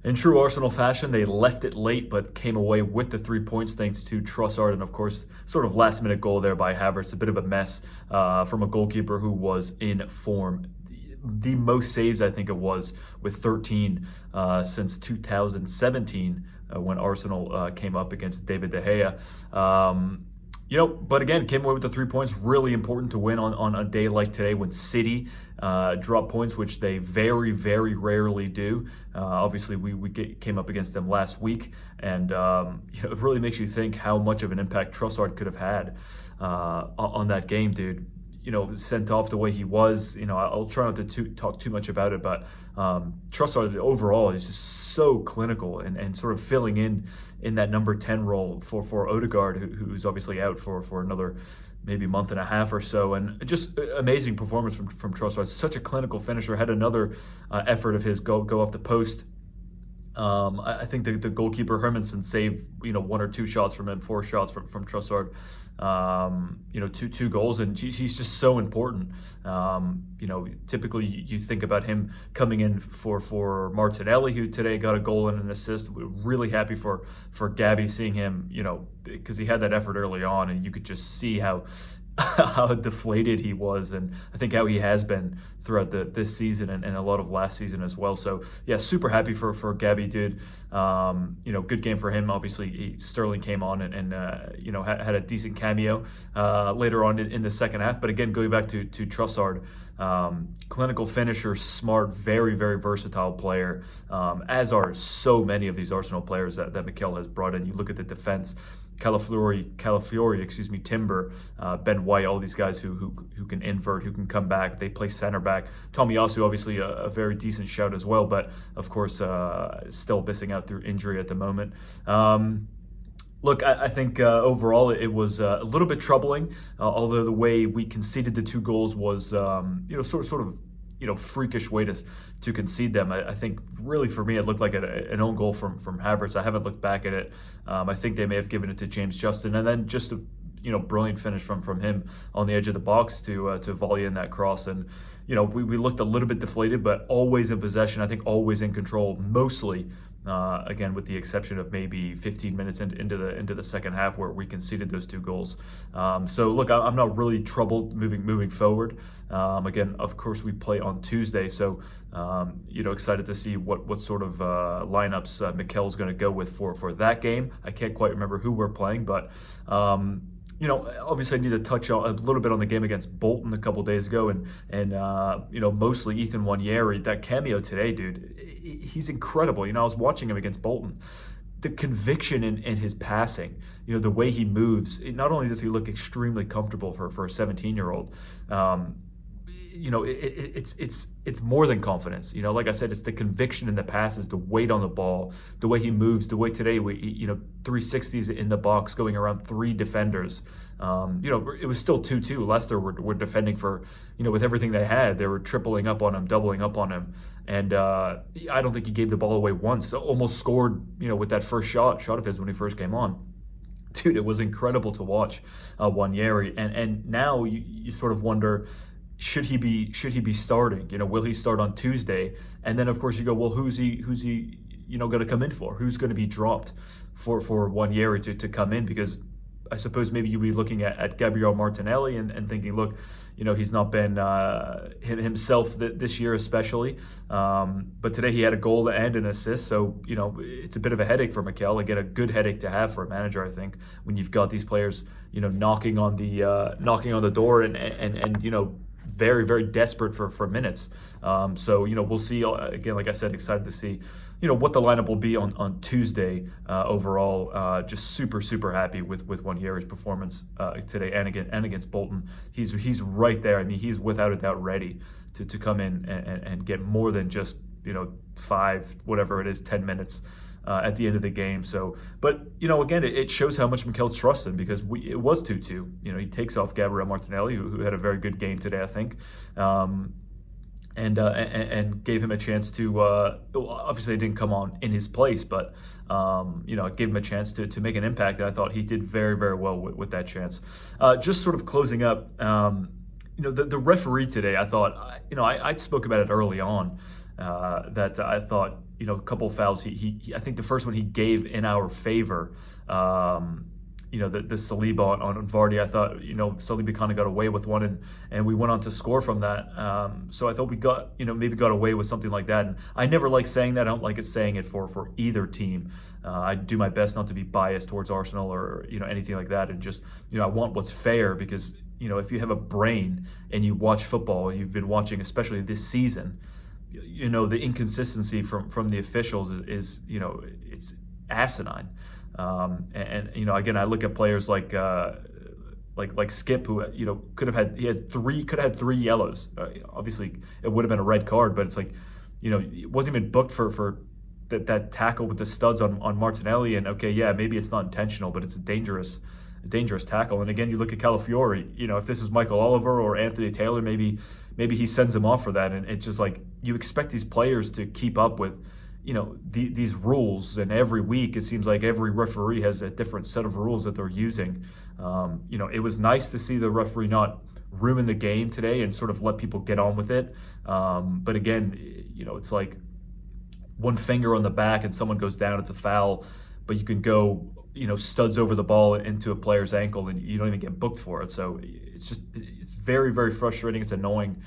In true Arsenal fashion, they left it late but came away with the 3 points thanks to Trossard and, of course, sort of last-minute goal there by Havertz. A bit of a mess from a goalkeeper who was in form. The most saves, I think it was, with 13 since 2017 when Arsenal came up against David De Gea. But again, came away with the 3 points. Really important to win on a day like today when City drop points, which they very, very rarely do. Obviously, we came up against them last week, and it really makes you think how much of an impact Trossard could have had on that game, dude. Sent off the way he was. I'll try not to talk too much about it, but Trossard overall is just so clinical and sort of filling in that number 10 role for Odegaard, who's obviously out for another maybe month and a half or so. And just amazing performance from Trossard. Such a clinical finisher. Had another effort of his go off the post. I think the goalkeeper Hermansen saved one or two shots from him, four shots from Trossard. Two goals, and he's just so important. Typically you think about him coming in for Martinelli, who today got a goal and an assist. We're really happy for Gabby, seeing him, because he had that effort early on, and you could just see how deflated he was, and I think how he has been throughout this season and a lot of last season as well. So yeah, super happy for Gabby, dude. Good game for him. Obviously, Sterling came on and had a decent cameo later on in the second half. But again, going back to Trossard, clinical finisher, smart, very, very versatile player, as are so many of these Arsenal players that Mikel has brought in. You look at the defense. Calafiori, Timber, Ben White, all these guys who can invert, who can come back. They play center back. Tomiyasu, obviously a very decent shout as well, but of course still missing out through injury at the moment. Look, I think overall it was a little bit troubling, although the way we conceded the two goals was, sort of freakish way to concede them. I think really for me it looked like an own goal from Havertz. I haven't looked back at it. I think they may have given it to James Justin, and then just a brilliant finish from him on the edge of the box to volley in that cross. And we looked a little bit deflated, but always in possession. I think always in control, mostly. Again, with the exception of maybe 15 minutes into the second half where we conceded those two goals. So look, I'm not really troubled moving forward. Again, of course, we play on Tuesday, so excited to see what sort of lineups Mikel's going to go with for that game. I can't quite remember who we're playing, but. Obviously I need to touch on a little bit on the game against Bolton a couple days ago, and mostly Ethan Nwaneri. That cameo today, dude, he's incredible. I was watching him against Bolton. The conviction in his passing, the way he moves. Not only does he look extremely comfortable for a 17-year-old, it's more than confidence. Like I said, it's the conviction in the passes, the weight on the ball, the way he moves, the way today 360s in the box, going around three defenders. It was still 2-2. Leicester were defending for, with everything they had. They were tripling up on him, doubling up on him, and I don't think he gave the ball away once. Almost scored, with that first shot of his when he first came on. Dude, it was incredible to watch Nwaneri, and now you sort of wonder. Should he be starting? Will he start on Tuesday? And then of course you go, well, who's he going to come in for? Who's going to be dropped for Nwaneri to come in? Because I suppose maybe you'd be looking at Gabriel Martinelli and thinking, look, he's not been himself this year especially. But today he had a goal and an assist, so it's a bit of a headache for Mikel. Again, a good headache to have for a manager, I think, when you've got these players knocking on the door and very, very desperate for minutes. So we'll see. Again, like I said, excited to see what the lineup will be on Tuesday. Overall, just super, super happy with Nwaneri's performance today and against Bolton. He's right there. I mean, he's without a doubt ready to come in and get more than just 10 minutes at the end of the game. So, but again, it shows how much Mikel trusts him, because it was 2-2. He takes off Gabriel Martinelli, who had a very good game today, I think, and gave him a chance to. Obviously, it didn't come on in his place, but it gave him a chance to make an impact. And I thought he did very, very well with that chance. Just sort of closing up. The referee today, I thought, I spoke about it early on, that I thought a couple of fouls. I think the first one he gave in our favor. The Saliba on Vardy, I thought, Saliba kind of got away with one, and we went on to score from that. So I thought we got, maybe got away with something like that. And I never like saying that. I don't like saying it for either team. I do my best not to be biased towards Arsenal or, anything like that. And just, I want what's fair because, if you have a brain and you watch football, you've been watching, especially this season, the inconsistency from the officials is it's asinine. Again, I look at players like Skip, who could have had three yellows. Obviously, it would have been a red card, but it's like, it wasn't even booked for that tackle with the studs on Martinelli. And okay, yeah, maybe it's not intentional, but it's a dangerous tackle. And again, you look at Calafiori. If this is Michael Oliver or Anthony Taylor, maybe he sends him off for that. And it's just like you expect these players to keep up with these rules, and every week it seems like every referee has a different set of rules that they're using. It was nice to see the referee not ruin the game today and sort of let people get on with it. But again, it's like one finger on the back and someone goes down, it's a foul, but you can go, studs over the ball into a player's ankle and you don't even get booked for it. So it's very, very frustrating. It's annoying.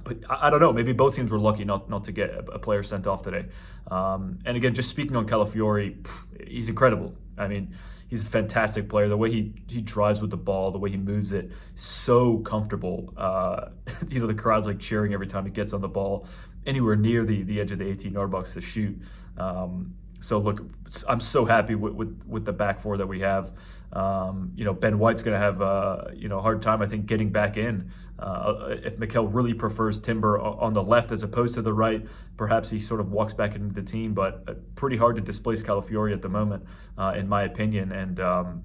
But I don't know. Maybe both teams were lucky not to get a player sent off today. And again, just speaking on Calafiori, he's incredible. I mean, he's a fantastic player. The way he drives with the ball, the way he moves it, so comfortable. The crowd's like cheering every time he gets on the ball, anywhere near the edge of the 18-yard box to shoot. So look, I'm so happy with the back four that we have. Ben White's going to have a hard time, I think, getting back in. If Mikel really prefers Timber on the left as opposed to the right, perhaps he sort of walks back into the team. But pretty hard to displace Calafiori at the moment, in my opinion, and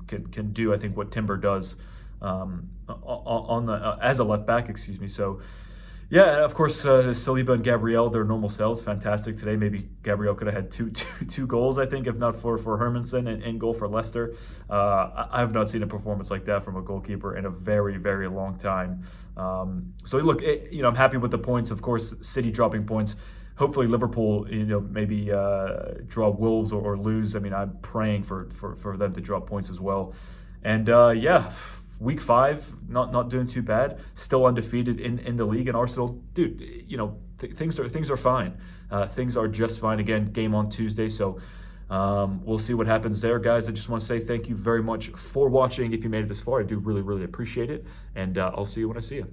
can do, I think, what Timber does as a left back. Excuse me. So. Yeah, of course, Saliba and Gabriel, their normal selves, fantastic today. Maybe Gabriel could have had two goals, I think, if not for Hermansen and goal for Leicester. I have not seen a performance like that from a goalkeeper in a very, very long time. So look, I'm happy with the points. Of course, City dropping points. Hopefully Liverpool, maybe draw Wolves or lose. I mean, I'm praying for them to drop points as well. And Week 5, not doing too bad. Still undefeated in the league. And Arsenal, dude, things are fine. Things are just fine. Again, game on Tuesday. So we'll see what happens there, guys. I just want to say thank you very much for watching. If you made it this far, I do really, really appreciate it. And I'll see you when I see you.